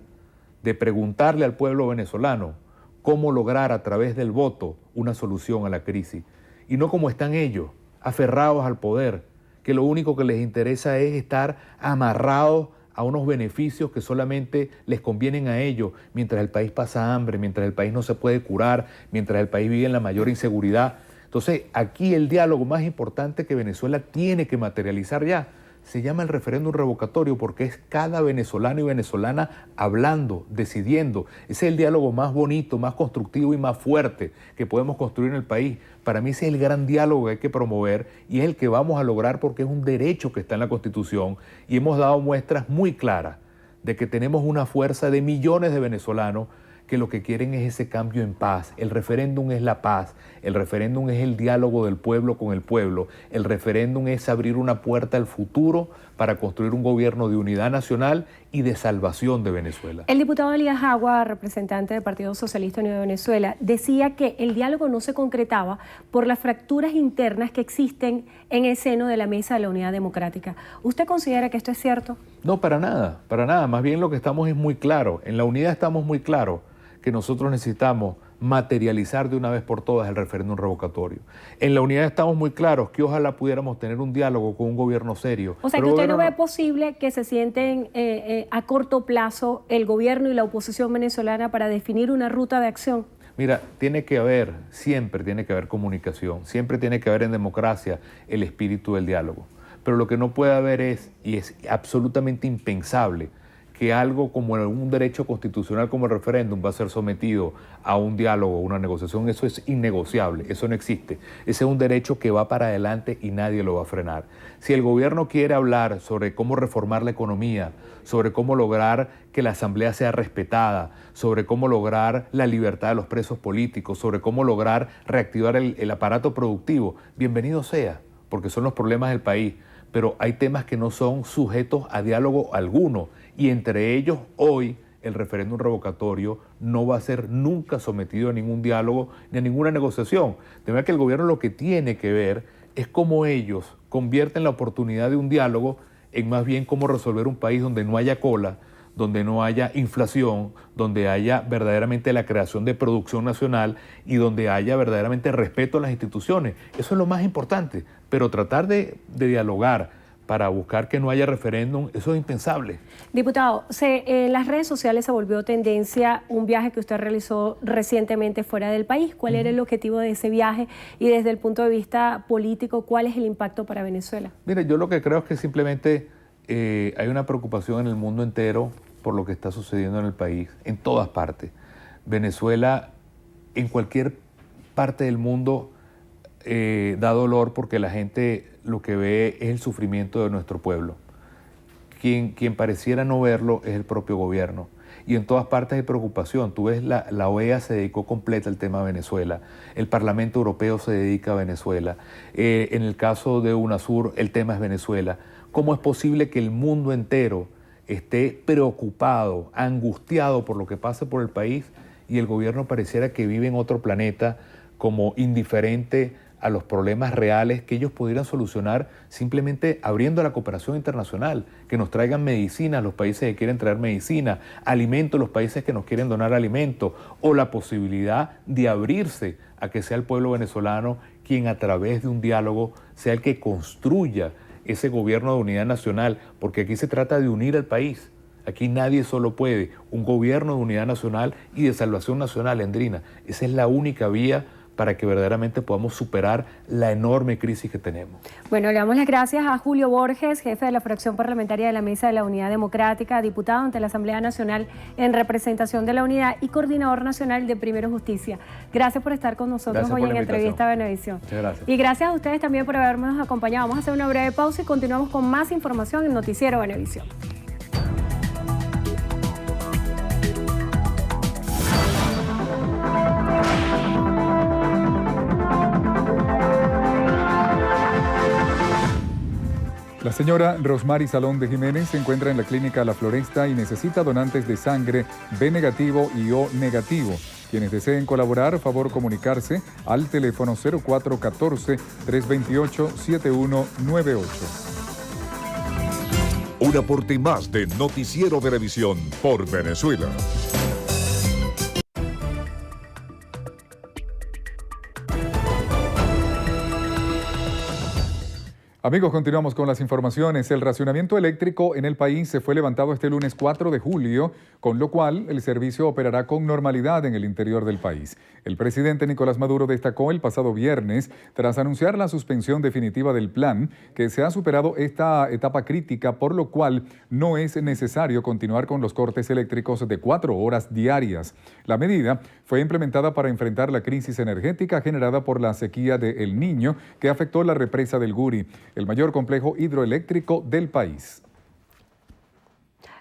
de preguntarle al pueblo venezolano cómo lograr a través del voto una solución a la crisis. Y no como están ellos, aferrados al poder, que lo único que les interesa es estar amarrados a unos beneficios que solamente les convienen a ellos, mientras el país pasa hambre, mientras el país no se puede curar, mientras el país vive en la mayor inseguridad. Entonces, aquí el diálogo más importante que Venezuela tiene que materializar ya se llama el referéndum revocatorio, porque es cada venezolano y venezolana hablando, decidiendo. Ese es el diálogo más bonito, más constructivo y más fuerte que podemos construir en el país. Para mí ese es el gran diálogo que hay que promover y es el que vamos a lograr porque es un derecho que está en la Constitución y hemos dado muestras muy claras de que tenemos una fuerza de millones de venezolanos que lo que quieren es ese cambio en paz. El referéndum es la paz, el referéndum es el diálogo del pueblo con el pueblo, el referéndum es abrir una puerta al futuro para construir un gobierno de unidad nacional y de salvación de Venezuela. El diputado Elías Agua, representante del Partido Socialista Unido de Venezuela, decía que el diálogo no se concretaba por las fracturas internas que existen en el seno de la Mesa de la Unidad Democrática. ¿Usted considera que esto es cierto? No, para nada, para nada. Más bien lo que estamos es muy claro. En la unidad estamos muy claros que nosotros necesitamos materializar de una vez por todas el referéndum revocatorio. En la unidad estamos muy claros que ojalá pudiéramos tener un diálogo con un gobierno serio. O sea, que usted no ve posible que se sienten a corto plazo el gobierno y la oposición venezolana para definir una ruta de acción. Mira, siempre tiene que haber comunicación, siempre tiene que haber en democracia el espíritu del diálogo. Pero lo que no puede haber es absolutamente impensable, que algo como un derecho constitucional como el referéndum va a ser sometido a un diálogo, a una negociación. Eso es innegociable, eso no existe. Ese es un derecho que va para adelante y nadie lo va a frenar. Si el gobierno quiere hablar sobre cómo reformar la economía, sobre cómo lograr que la asamblea sea respetada, sobre cómo lograr la libertad de los presos políticos, sobre cómo lograr reactivar el aparato productivo, bienvenido sea, porque son los problemas del país. Pero hay temas que no son sujetos a diálogo alguno y entre ellos hoy el referéndum revocatorio no va a ser nunca sometido a ningún diálogo ni a ninguna negociación. De manera que el gobierno lo que tiene que ver es cómo ellos convierten la oportunidad de un diálogo en más bien cómo resolver un país donde no haya cola, donde no haya inflación, donde haya verdaderamente la creación de producción nacional y donde haya verdaderamente respeto a las instituciones. Eso es lo más importante, pero tratar de dialogar para buscar que no haya referéndum, eso es impensable. Diputado, en las redes sociales se volvió tendencia un viaje que usted realizó recientemente fuera del país. ¿Cuál era el objetivo de ese viaje? Y desde el punto de vista político, ¿cuál es el impacto para Venezuela? Mire, yo lo que creo es que simplemente hay una preocupación en el mundo entero por lo que está sucediendo en el país, en todas partes. Venezuela, en cualquier parte del mundo, da dolor porque la gente lo que ve es el sufrimiento de nuestro pueblo. Quien pareciera no verlo es el propio gobierno. y en todas partes hay preocupación. Tú ves, la OEA se dedicó completa al tema de Venezuela, el Parlamento Europeo se dedica a Venezuela, en el caso de UNASUR el tema es Venezuela. ¿Cómo es posible que el mundo entero esté preocupado, angustiado por lo que pasa por el país y el gobierno pareciera que vive en otro planeta, como indiferente a los problemas reales que ellos pudieran solucionar simplemente abriendo la cooperación internacional, que nos traigan medicina a los países que quieren traer medicina, alimento a los países que nos quieren donar alimento, o la posibilidad de abrirse a que sea el pueblo venezolano quien a través de un diálogo sea el que construya ese gobierno de unidad nacional, porque aquí se trata de unir al país. Aquí nadie solo puede. Un gobierno de unidad nacional y de salvación nacional, Endrina. Esa es la única vía para que verdaderamente podamos superar la enorme crisis que tenemos. Bueno, le damos las gracias a Julio Borges, jefe de la fracción parlamentaria de la Mesa de la Unidad Democrática, diputado ante la Asamblea Nacional en representación de la Unidad y coordinador nacional de Primero Justicia. Gracias por estar con nosotros hoy en Entrevista Venevisión. Muchas gracias. Y gracias a ustedes también por habernos acompañado. Vamos a hacer una breve pausa y continuamos con más información en Noticiero Venevisión. La señora Rosmary Salón de Jiménez se encuentra en la clínica La Floresta y necesita donantes de sangre B negativo y O negativo. Quienes deseen colaborar, favor comunicarse al teléfono 0414-328-7198. Un aporte más de Noticiero Venevisión por Venezuela. Amigos, continuamos con las informaciones. El racionamiento eléctrico en el país se fue levantado este lunes 4 de julio, con lo cual el servicio operará con normalidad en el interior del país. El presidente Nicolás Maduro destacó el pasado viernes, tras anunciar la suspensión definitiva del plan, que se ha superado esta etapa crítica, por lo cual no es necesario continuar con los cortes eléctricos de 4 horas diarias. La medida fue implementada para enfrentar la crisis energética generada por la sequía de El Niño, que afectó la represa del Guri, el mayor complejo hidroeléctrico del país.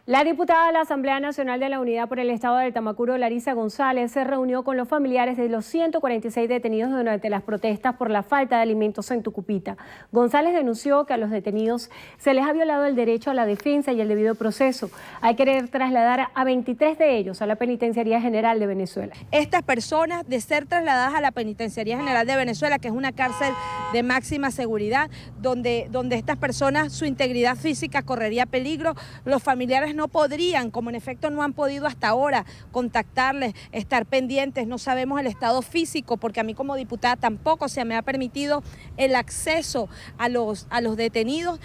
La diputada de la Asamblea Nacional de la Unidad por el Estado del Tamacuro, Larisa González, se reunió con los familiares de los 146 detenidos durante las protestas por la falta de alimentos en Tucupita. González denunció que a los detenidos se les ha violado el derecho a la defensa y el debido proceso. Hay que querer trasladar a 23 de ellos a la Penitenciaría General de Venezuela. Estas personas, de ser trasladadas a la Penitenciaría General de Venezuela, que es una cárcel de máxima seguridad, donde estas personas, su integridad física correría peligro, los familiares no podrían, como en efecto no han podido hasta ahora, contactarles, estar pendientes, no sabemos el estado físico, porque a mí como diputada tampoco se me ha permitido el acceso a los detenidos.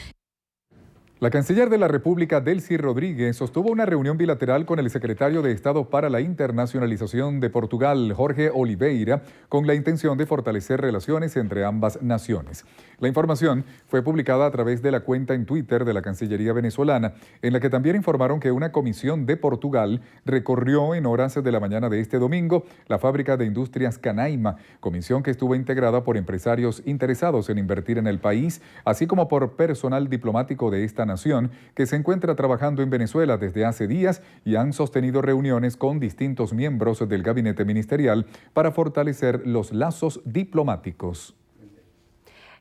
La canciller de la República, Delcy Rodríguez, sostuvo una reunión bilateral con el secretario de Estado para la Internacionalización de Portugal, Jorge Oliveira, con la intención de fortalecer relaciones entre ambas naciones. La información fue publicada a través de la cuenta en Twitter de la Cancillería venezolana, en la que también informaron que una comisión de Portugal recorrió en horas de la mañana de este domingo la fábrica de industrias Canaima, comisión que estuvo integrada por empresarios interesados en invertir en el país, así como por personal diplomático de esta nación que se encuentra trabajando en Venezuela desde hace días y han sostenido reuniones con distintos miembros del gabinete ministerial para fortalecer los lazos diplomáticos.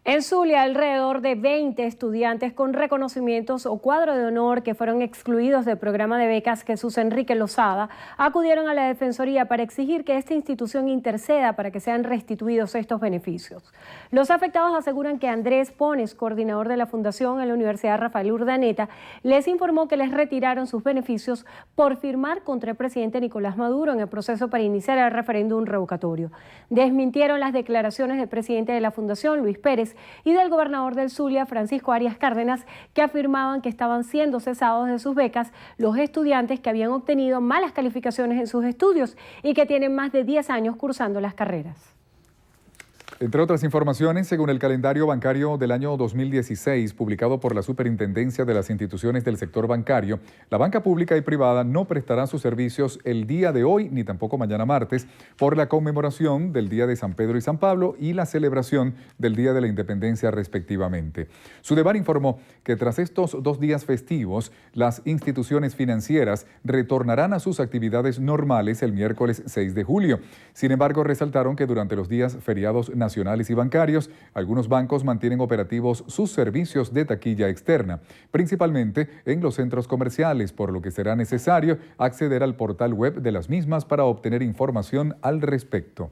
En Zulia, alrededor de 20 estudiantes con reconocimientos o cuadro de honor que fueron excluidos del programa de becas Jesús Enrique Lozada acudieron a la Defensoría para exigir que esta institución interceda para que sean restituidos estos beneficios. Los afectados aseguran que Andrés Pones, coordinador de la Fundación en la Universidad Rafael Urdaneta, les informó que les retiraron sus beneficios por firmar contra el presidente Nicolás Maduro en el proceso para iniciar el referéndum revocatorio. Desmintieron las declaraciones del presidente de la Fundación, Luis Pérez, y del gobernador del Zulia, Francisco Arias Cárdenas, que afirmaban que estaban siendo cesados de sus becas los estudiantes que habían obtenido malas calificaciones en sus estudios y que tienen más de 10 años cursando las carreras. Entre otras informaciones, según el calendario bancario del año 2016, publicado por la Superintendencia de las Instituciones del Sector Bancario, la banca pública y privada no prestará sus servicios el día de hoy, ni tampoco mañana martes, por la conmemoración del Día de San Pedro y San Pablo y la celebración del Día de la Independencia, respectivamente. Sudeban informó que tras estos 2 días festivos, las instituciones financieras retornarán a sus actividades normales el miércoles 6 de julio. Sin embargo, resaltaron que durante los días feriados nacionales y bancarios, algunos bancos mantienen operativos sus servicios de taquilla externa, principalmente en los centros comerciales, por lo que será necesario acceder al portal web de las mismas para obtener información al respecto.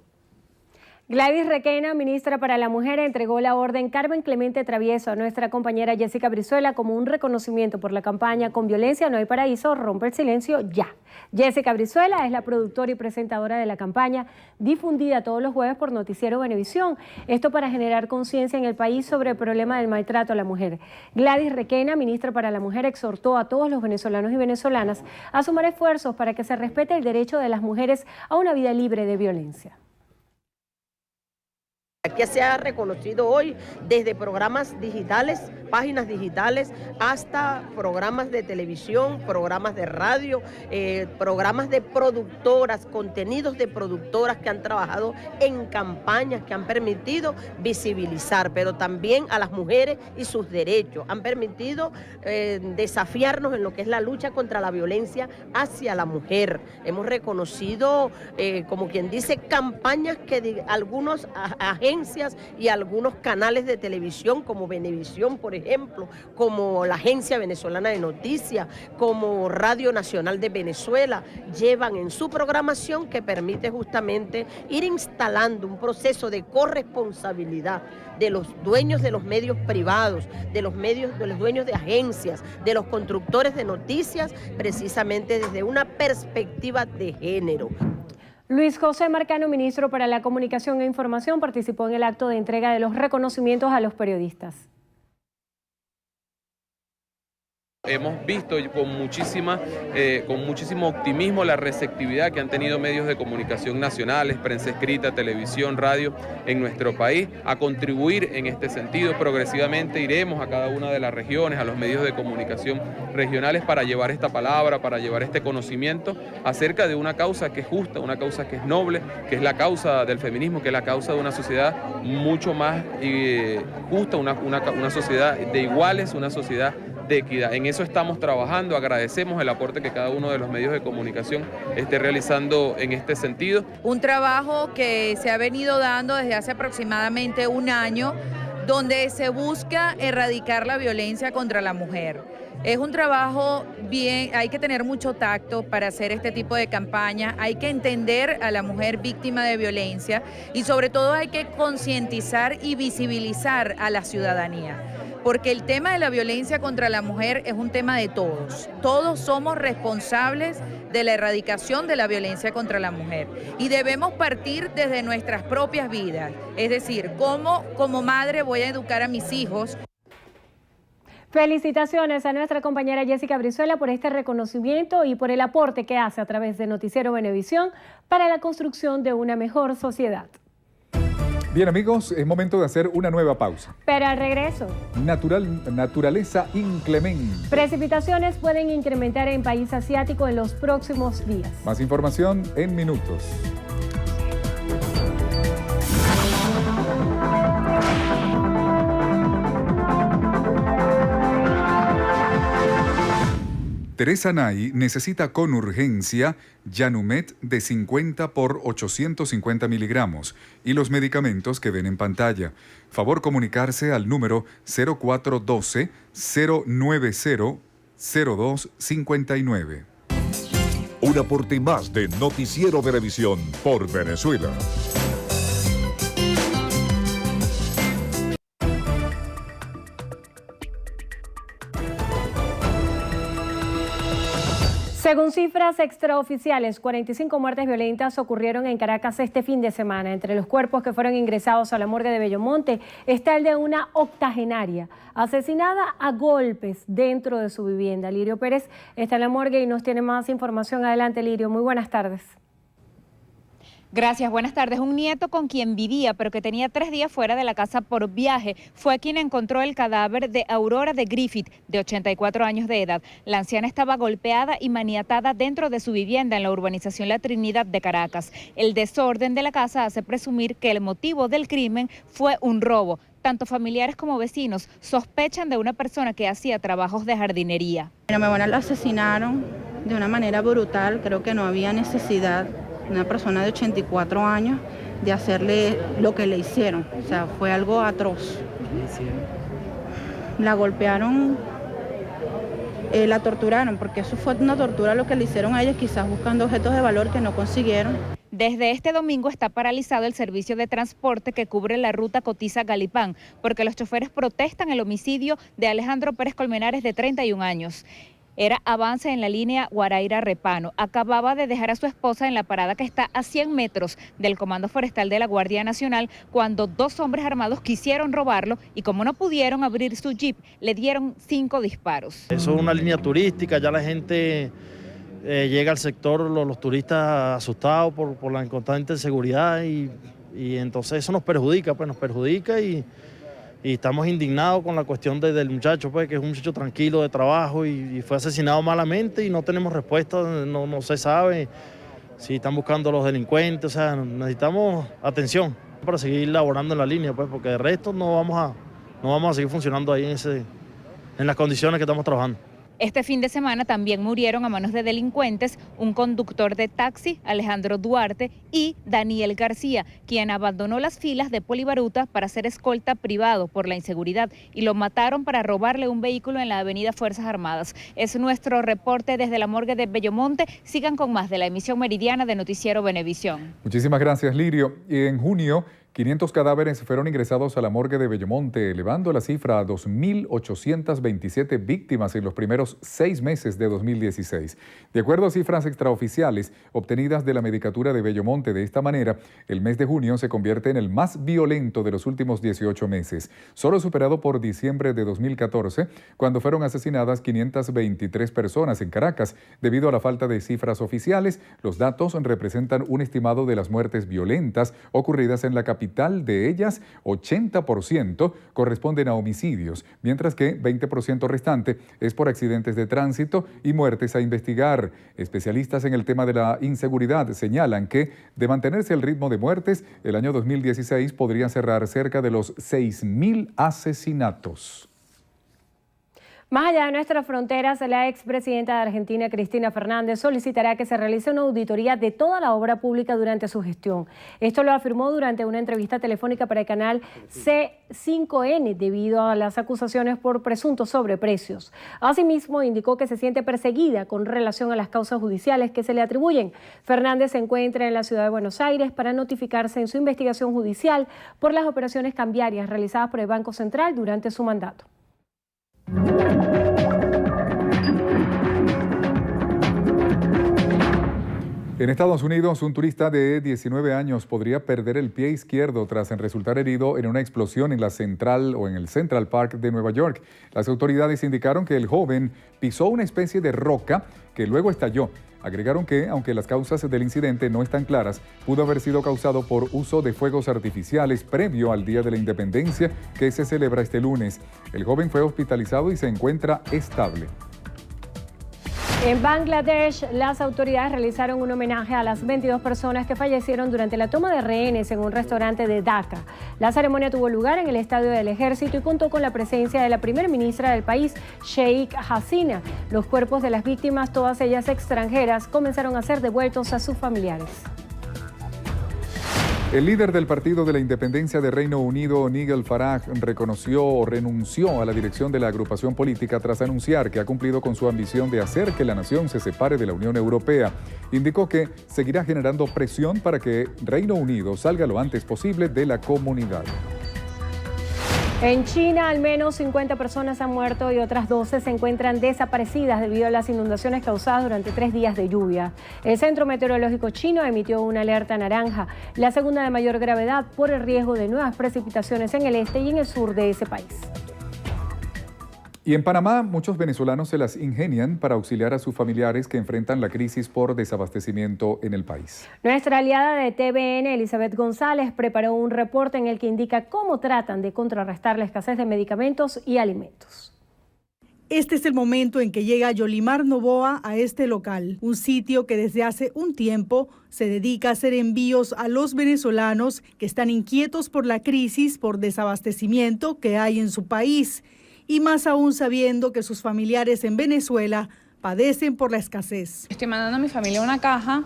Gladys Requena, ministra para la Mujer, entregó la orden Carmen Clemente Travieso a nuestra compañera Jessica Brizuela como un reconocimiento por la campaña Con violencia no hay paraíso, rompe el silencio ya. Jessica Brizuela es la productora y presentadora de la campaña, difundida todos los jueves por Noticiero Venevisión. Esto para generar conciencia en el país sobre el problema del maltrato a la mujer. Gladys Requena, ministra para la Mujer, exhortó a todos los venezolanos y venezolanas a sumar esfuerzos para que se respete el derecho de las mujeres a una vida libre de violencia. Que se ha reconocido hoy desde programas digitales, páginas digitales, hasta programas de televisión, programas de radio, programas de productoras, contenidos de productoras que han trabajado en campañas que han permitido visibilizar, pero también a las mujeres y sus derechos. Han permitido desafiarnos en lo que es la lucha contra la violencia hacia la mujer. Hemos reconocido, como quien dice, campañas que algunos agencias y algunos canales de televisión como Venevisión, por ejemplo, como la Agencia Venezolana de Noticias, como Radio Nacional de Venezuela, llevan en su programación que permite justamente ir instalando un proceso de corresponsabilidad de los dueños de los medios privados, de los dueños de agencias, de los constructores de noticias, precisamente desde una perspectiva de género. Luis José Marcano, ministro para la Comunicación e Información, participó en el acto de entrega de los reconocimientos a los periodistas. Hemos visto con muchísimo optimismo la receptividad que han tenido medios de comunicación nacionales, prensa escrita, televisión, radio en nuestro país, a contribuir en este sentido. Progresivamente iremos a cada una de las regiones, a los medios de comunicación regionales para llevar esta palabra, para llevar este conocimiento acerca de una causa que es justa, una causa que es noble, que es la causa del feminismo, que es la causa de una sociedad mucho más justa, una sociedad de iguales, una sociedad de equidad. En eso estamos trabajando, agradecemos el aporte que cada uno de los medios de comunicación esté realizando en este sentido. Un trabajo que se ha venido dando desde hace aproximadamente 1 año, donde se busca erradicar la violencia contra la mujer. Es un trabajo bien, hay que tener mucho tacto para hacer este tipo de campaña, hay que entender a la mujer víctima de violencia y sobre todo hay que concientizar y visibilizar a la ciudadanía. Porque el tema de la violencia contra la mujer es un tema de todos. Todos somos responsables de la erradicación de la violencia contra la mujer. Y debemos partir desde nuestras propias vidas. Es decir, cómo como madre voy a educar a mis hijos. Felicitaciones a nuestra compañera Jessica Brizuela por este reconocimiento y por el aporte que hace a través de Noticiero Venevisión para la construcción de una mejor sociedad. Bien amigos, es momento de hacer una nueva pausa. Pero al regreso, naturaleza inclemente. Precipitaciones pueden incrementar en país asiático en los próximos días. Más información en minutos. Teresa Nay necesita con urgencia Yanumet de 50 por 850 miligramos y los medicamentos que ven en pantalla. Favor comunicarse al número 0412-090-0259. Un aporte más de Noticiero Venevisión por Venezuela. Según cifras extraoficiales, 45 muertes violentas ocurrieron en Caracas este fin de semana. Entre los cuerpos que fueron ingresados a la morgue de Bellomonte está el de una octogenaria asesinada a golpes dentro de su vivienda. Lirio Pérez está en la morgue y nos tiene más información. Adelante, Lirio. Muy buenas tardes. Gracias, buenas tardes. Un nieto con quien vivía, pero que tenía 3 días fuera de la casa por viaje, fue quien encontró el cadáver de Aurora de Griffith, de 84 años de edad. La anciana estaba golpeada y maniatada dentro de su vivienda en la urbanización La Trinidad de Caracas. El desorden de la casa hace presumir que el motivo del crimen fue un robo. Tanto familiares como vecinos sospechan de una persona que hacía trabajos de jardinería. Mi abuela la asesinaron de una manera brutal, creo que no había necesidad. Una persona de 84 años, de hacerle lo que le hicieron. O sea, fue algo atroz. ¿Qué le hicieron? La golpearon, la torturaron, porque eso fue una tortura lo que le hicieron a ella, quizás buscando objetos de valor que no consiguieron. Desde este domingo está paralizado el servicio de transporte que cubre la ruta Cotiza-Galipán, porque los choferes protestan el homicidio de Alejandro Pérez Colmenares, de 31 años. Era avance en la línea Guaraíra-Repano. Acababa de dejar a su esposa en la parada que está a 100 metros del Comando Forestal de la Guardia Nacional cuando 2 hombres armados quisieron robarlo y como no pudieron abrir su jeep, le dieron 5 disparos. Eso es una línea turística, ya la gente llega al sector, los turistas asustados por la constante inseguridad y entonces eso nos perjudica y estamos indignados con la cuestión del muchacho, pues, que es un muchacho tranquilo de trabajo y fue asesinado malamente y no tenemos respuesta, no se sabe si están buscando a los delincuentes, o sea, necesitamos atención para seguir laborando en la línea, pues, porque de resto no vamos a seguir funcionando ahí en las condiciones que estamos trabajando. Este fin de semana también murieron a manos de delincuentes un conductor de taxi, Alejandro Duarte, y Daniel García, quien abandonó las filas de Polibaruta para ser escolta privado por la inseguridad y lo mataron para robarle un vehículo en la avenida Fuerzas Armadas. Es nuestro reporte desde la morgue de Bellomonte. Sigan con más de la emisión meridiana de Noticiero Venevisión. Muchísimas gracias, Lirio. En junio, 500 cadáveres fueron ingresados a la morgue de Bellomonte, elevando la cifra a 2.827 víctimas en los primeros 6 meses de 2016. De acuerdo a cifras extraoficiales obtenidas de la Medicatura de Bellomonte, de esta manera, el mes de junio se convierte en el más violento de los últimos 18 meses, solo superado por diciembre de 2014, cuando fueron asesinadas 523 personas en Caracas. Debido a la falta de cifras oficiales, los datos representan un estimado de las muertes violentas ocurridas en la capital. De ellas, 80% corresponden a homicidios, mientras que 20% restante es por accidentes de tránsito y muertes a investigar. Especialistas en el tema de la inseguridad señalan que, de mantenerse el ritmo de muertes, el año 2016 podría cerrar cerca de los 6.000 asesinatos. Más allá de nuestras fronteras, la expresidenta de Argentina, Cristina Fernández, solicitará que se realice una auditoría de toda la obra pública durante su gestión. Esto lo afirmó durante una entrevista telefónica para el canal C5N debido a las acusaciones por presuntos sobreprecios. Asimismo, indicó que se siente perseguida con relación a las causas judiciales que se le atribuyen. Fernández se encuentra en la ciudad de Buenos Aires para notificarse en su investigación judicial por las operaciones cambiarias realizadas por el Banco Central durante su mandato. En Estados Unidos, un turista de 19 años podría perder el pie izquierdo tras resultar herido en una explosión en el Central Park de Nueva York. Las autoridades indicaron que el joven pisó una especie de roca que luego estalló. Agregaron que, aunque las causas del incidente no están claras, pudo haber sido causado por uso de fuegos artificiales previo al Día de la Independencia, que se celebra este lunes. El joven fue hospitalizado y se encuentra estable. En Bangladesh, las autoridades realizaron un homenaje a las 22 personas que fallecieron durante la toma de rehenes en un restaurante de Dhaka. La ceremonia tuvo lugar en el Estadio del Ejército y contó con la presencia de la primera ministra del país, Sheikh Hasina. Los cuerpos de las víctimas, todas ellas extranjeras, comenzaron a ser devueltos a sus familiares. El líder del Partido de la Independencia de Reino Unido, Nigel Farage, renunció a la dirección de la agrupación política tras anunciar que ha cumplido con su ambición de hacer que la nación se separe de la Unión Europea. Indicó que seguirá generando presión para que Reino Unido salga lo antes posible de la comunidad. En China, al menos 50 personas han muerto y otras 12 se encuentran desaparecidas debido a las inundaciones causadas durante 3 días de lluvia. El Centro Meteorológico chino emitió una alerta naranja, la segunda de mayor gravedad por el riesgo de nuevas precipitaciones en el este y en el sur de ese país. Y en Panamá, muchos venezolanos se las ingenian para auxiliar a sus familiares que enfrentan la crisis por desabastecimiento en el país. Nuestra aliada de TVN, Elizabeth González, preparó un reporte en el que indica cómo tratan de contrarrestar la escasez de medicamentos y alimentos. Este es el momento en que llega Yolimar Novoa a este local, un sitio que desde hace un tiempo se dedica a hacer envíos a los venezolanos que están inquietos por la crisis por desabastecimiento que hay en su país, y más aún sabiendo que sus familiares en Venezuela padecen por la escasez. Estoy mandando a mi familia una caja,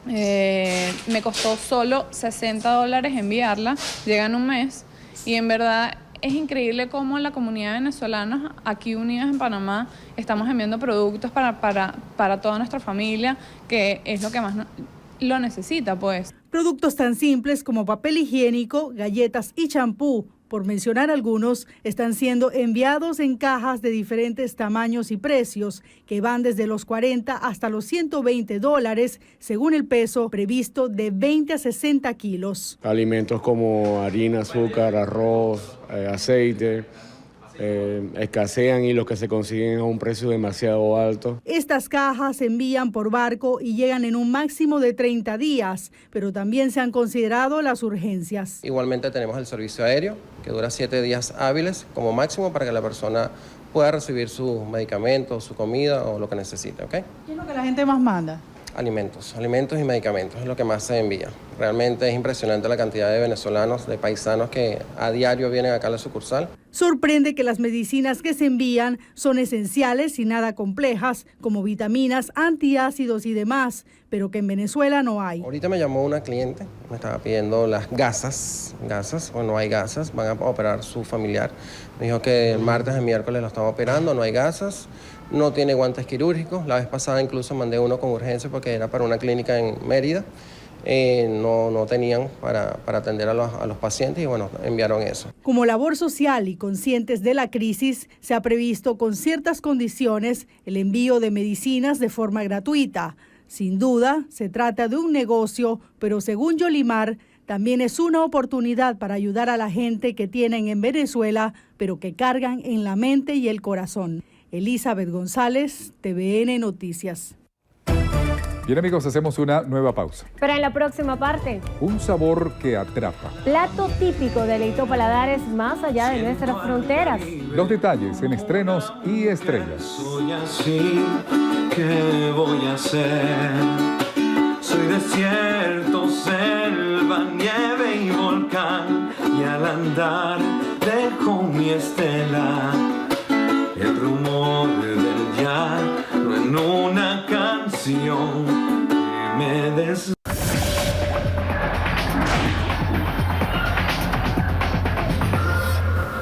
me costó solo $60 enviarla, llega en un mes, y en verdad es increíble cómo la comunidad de venezolanos aquí unidos en Panamá estamos enviando productos para toda nuestra familia, que es lo que más lo necesita, pues. Productos tan simples como papel higiénico, galletas y champú, por mencionar algunos, están siendo enviados en cajas de diferentes tamaños y precios, que van desde los $40 hasta los $120, según el peso previsto de 20 a 60 kilos. Alimentos como harina, azúcar, arroz, aceite, escasean y los que se consiguen a un precio demasiado alto. Estas cajas se envían por barco y llegan en un máximo de 30 días, pero también se han considerado las urgencias. Igualmente tenemos el servicio aéreo, que dura 7 días hábiles como máximo para que la persona pueda recibir sus medicamentos, su comida o lo que necesite, ¿ok? ¿Qué es lo que la gente más manda? Alimentos y medicamentos es lo que más se envía. Realmente es impresionante la cantidad de venezolanos, de paisanos que a diario vienen acá a la sucursal. Sorprende que las medicinas que se envían son esenciales y nada complejas, como vitaminas, antiácidos y demás, pero que en Venezuela no hay. Ahorita me llamó una cliente, me estaba pidiendo las gasas, o no hay gasas, van a operar su familiar. Me dijo que el martes, el miércoles lo están operando, no hay gasas. No tiene guantes quirúrgicos. La vez pasada incluso mandé uno con urgencia porque era para una clínica en Mérida. No tenían para atender a los pacientes y bueno, enviaron eso. Como labor social y conscientes de la crisis, se ha previsto con ciertas condiciones el envío de medicinas de forma gratuita. Sin duda, se trata de un negocio, pero según Yolimar, también es una oportunidad para ayudar a la gente que tienen en Venezuela, pero que cargan en la mente y el corazón. Elizabeth González, TVN Noticias. Bien amigos, hacemos una nueva pausa. Pero en la próxima parte, un sabor que atrapa. Plato típico deleitó paladares más allá de nuestras fronteras. Los detalles en estrenos y estrellas. Soy así, ¿qué voy a hacer? Soy desierto, selva, nieve y volcán. Y al andar dejo mi estela. El rumor del ya, no en una canción que me des.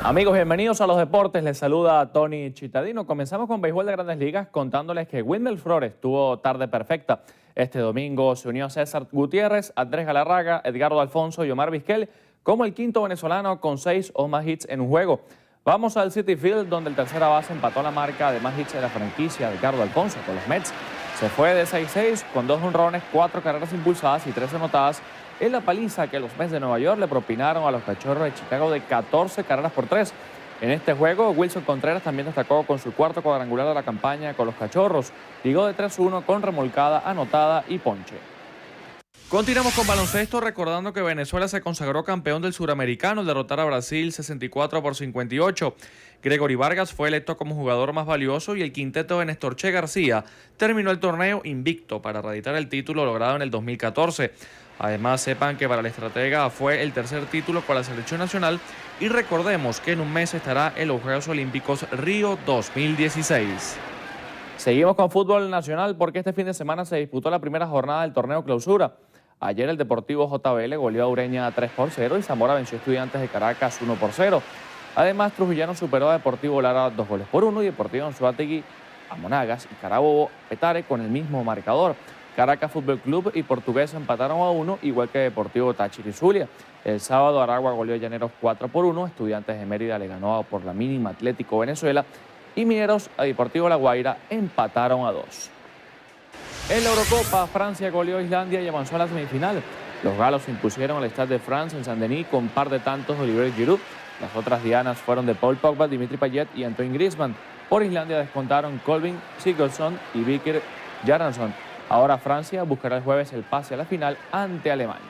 Amigos, bienvenidos a los deportes. Les saluda Tony Chitadino. Comenzamos con béisbol de Grandes Ligas contándoles que Wendell Flores tuvo tarde perfecta. Este domingo se unió César Gutiérrez, Andrés Galarraga, Edgardo Alfonso y Omar Vizquel como el quinto venezolano con 6 o más hits en un juego. Vamos al Citi Field, donde el tercera base empató la marca de más hits de la franquicia de Edgardo Alfonso con los Mets. Se fue de 6-6 con 2 jonrones, 4 carreras impulsadas y 3 anotadas en la paliza que los Mets de Nueva York le propinaron a los Cachorros de Chicago de 14 carreras por 3. En este juego, Wilson Contreras también destacó con su cuarto cuadrangular de la campaña con los Cachorros. Llegó de 3-1 con remolcada, anotada y ponche. Continuamos con baloncesto, recordando que Venezuela se consagró campeón del Suramericano al derrotar a Brasil 64-58. Gregory Vargas fue electo como jugador más valioso y el quinteto de Néstor Che García terminó el torneo invicto para reeditar el título logrado en el 2014. Además, sepan que para el estratega fue el tercer título con la selección nacional y recordemos que en un mes estará en los Juegos Olímpicos Río 2016. Seguimos con fútbol nacional porque este fin de semana se disputó la primera jornada del torneo Clausura. Ayer el Deportivo JBL goleó a Ureña 3-0 y Zamora venció a Estudiantes de Caracas 1-0. Además, Trujillano superó a Deportivo Lara 2-1 y Deportivo Anzoátegui a Monagas y Carabobo Petare con el mismo marcador. Caracas Fútbol Club y Portuguesa empataron a 1, igual que Deportivo Táchira y Zulia. El sábado Aragua goleó a Llaneros 4-1, Estudiantes de Mérida le ganó por la mínima Atlético Venezuela y Mineros a Deportivo La Guaira empataron a 2. En la Eurocopa, Francia goleó a Islandia y avanzó a la semifinal. Los galos se impusieron al Stade de France en Saint-Denis con par de tantos de Olivier Giroud Las otras dianas fueron de Paul Pogba, Dimitri Payet y Antoine Griezmann. Por Islandia descontaron Colvin Sigurdsson y Viker Jarnason. Ahora Francia buscará el jueves el pase a la final ante Alemania.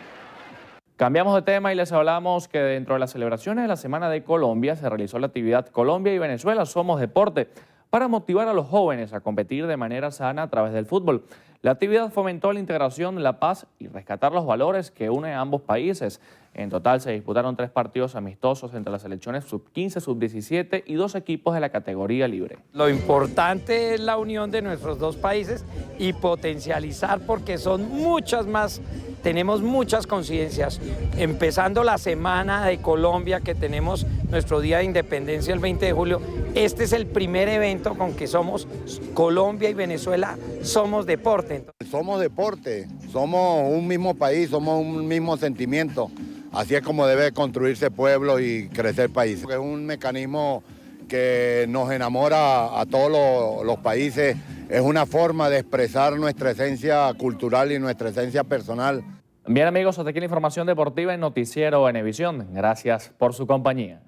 Cambiamos de tema y les hablamos que dentro de las celebraciones de la Semana de Colombia se realizó la actividad Colombia y Venezuela Somos Deporte para motivar a los jóvenes a competir de manera sana a través del fútbol. La actividad fomentó la integración, la paz y rescatar los valores que unen a ambos países. En total se disputaron 3 partidos amistosos entre las selecciones sub-15, sub-17 y 2 equipos de la categoría libre. Lo importante es la unión de nuestros dos países y potencializar porque son muchas más, tenemos muchas coincidencias. Empezando la Semana de Colombia que tenemos nuestro Día de Independencia el 20 de julio, este es el primer evento con que somos Colombia y Venezuela, somos deporte. Somos deporte, somos un mismo país, somos un mismo sentimiento. Así es como debe construirse pueblo y crecer país. Es un mecanismo que nos enamora a todos los países. Es una forma de expresar nuestra esencia cultural y nuestra esencia personal. Bien amigos, hasta aquí la información deportiva en Noticiero Venevisión. Gracias por su compañía.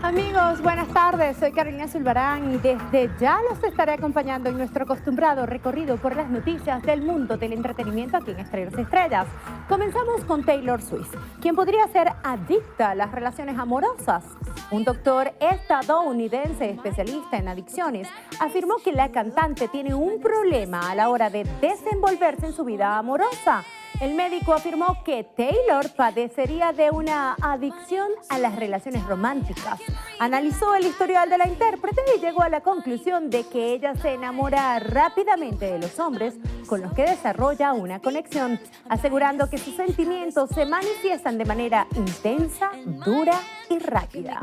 Amigos, buenas tardes. Soy Carolina Zulbarán y desde ya los estaré acompañando en nuestro acostumbrado recorrido por las noticias del mundo del entretenimiento aquí en Estrellas Estrellas. Comenzamos con Taylor Swift, quien podría ser adicta a las relaciones amorosas. Un doctor estadounidense especialista en adicciones afirmó que la cantante tiene un problema a la hora de desenvolverse en su vida amorosa. El médico afirmó que Taylor padecería de una adicción a las relaciones románticas. Analizó el historial de la intérprete y llegó a la conclusión de que ella se enamora rápidamente de los hombres con los que desarrolla una conexión, asegurando que sus sentimientos se manifiestan de manera intensa, dura y rápida.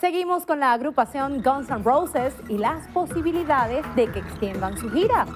Seguimos con la agrupación Guns N' Roses y las posibilidades de que extiendan su gira.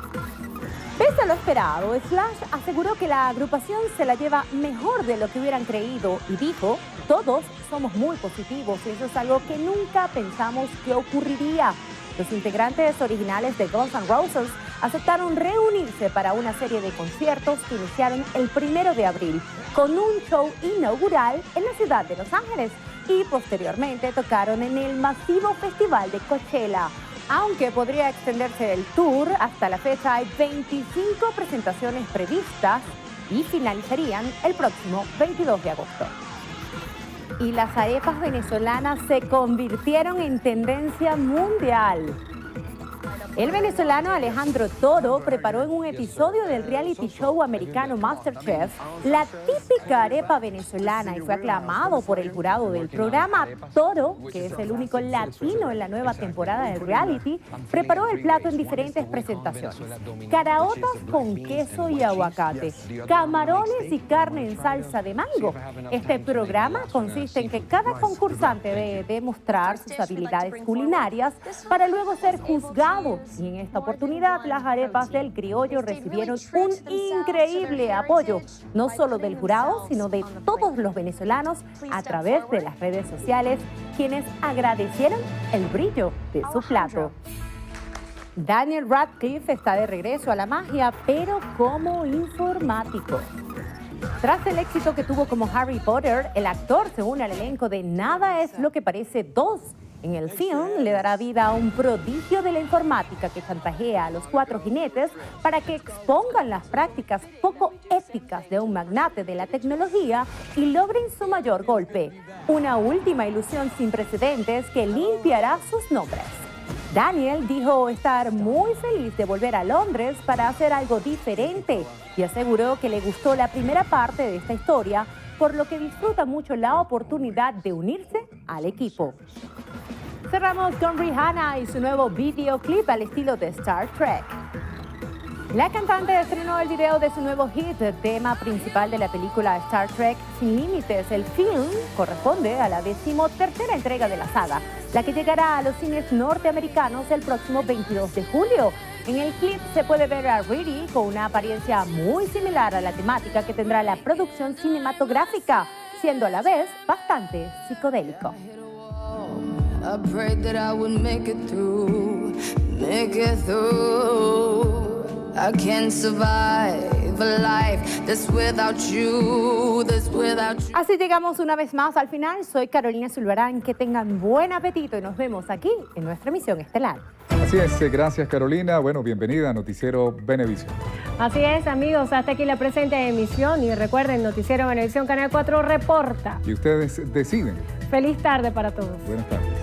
Pese a lo esperado, Slash aseguró que la agrupación se la lleva mejor de lo que hubieran creído y dijo: todos somos muy positivos y eso es algo que nunca pensamos que ocurriría. Los integrantes originales de Guns N' Roses aceptaron reunirse para una serie de conciertos que iniciaron el 1 de abril con un show inaugural en la ciudad de Los Ángeles y posteriormente tocaron en el masivo festival de Coachella. Aunque podría extenderse el tour, hasta la fecha hay 25 presentaciones previstas y finalizarían el próximo 22 de agosto. Y las arepas venezolanas se convirtieron en tendencia mundial. El venezolano Alejandro Toro preparó en un episodio del reality show americano MasterChef la típica arepa venezolana y fue aclamado por el jurado del programa. Toro, que es el único latino en la nueva temporada del reality, preparó el plato en diferentes presentaciones: caraotas con queso y aguacate, camarones y carne en salsa de mango. Este programa consiste en que cada concursante debe demostrar sus habilidades culinarias para luego ser juzgado. Y en esta oportunidad, las arepas del criollo recibieron un increíble apoyo, no solo del jurado, sino de todos los venezolanos a través de las redes sociales, quienes agradecieron el brillo de su plato. Daniel Radcliffe está de regreso a la magia, pero como informático. Tras el éxito que tuvo como Harry Potter, el actor se une al elenco de Nada es lo que parece 2. En el film le dará vida a un prodigio de la informática que chantajea a los 4 jinetes para que expongan las prácticas poco éticas de un magnate de la tecnología y logren su mayor golpe. Una última ilusión sin precedentes que limpiará sus nombres. Daniel dijo estar muy feliz de volver a Londres para hacer algo diferente y aseguró que le gustó la primera parte de esta historia, por lo que disfruta mucho la oportunidad de unirse al equipo. Cerramos con Rihanna y su nuevo videoclip al estilo de Star Trek. La cantante estrenó el video de su nuevo hit, tema principal de la película Star Trek Sin Límites. El film corresponde a la 13ª entrega de la saga, la que llegará a los cines norteamericanos el próximo 22 de julio. En el clip se puede ver a Riri con una apariencia muy similar a la temática que tendrá la producción cinematográfica, siendo a la vez bastante psicodélico. I prayed that I would make it through. I can't survive this without you, this without you. Así llegamos una vez más al final. Soy Carolina Zulbarán. Que tengan buen apetito y nos vemos aquí en nuestra emisión estelar. Así es, gracias Carolina. Bueno, bienvenida a Noticiero Venevisión. Así es, amigos, hasta aquí la presente emisión y recuerden, Noticiero Venevisión Canal 4 reporta. Y ustedes deciden. Feliz tarde para todos. Buenas tardes.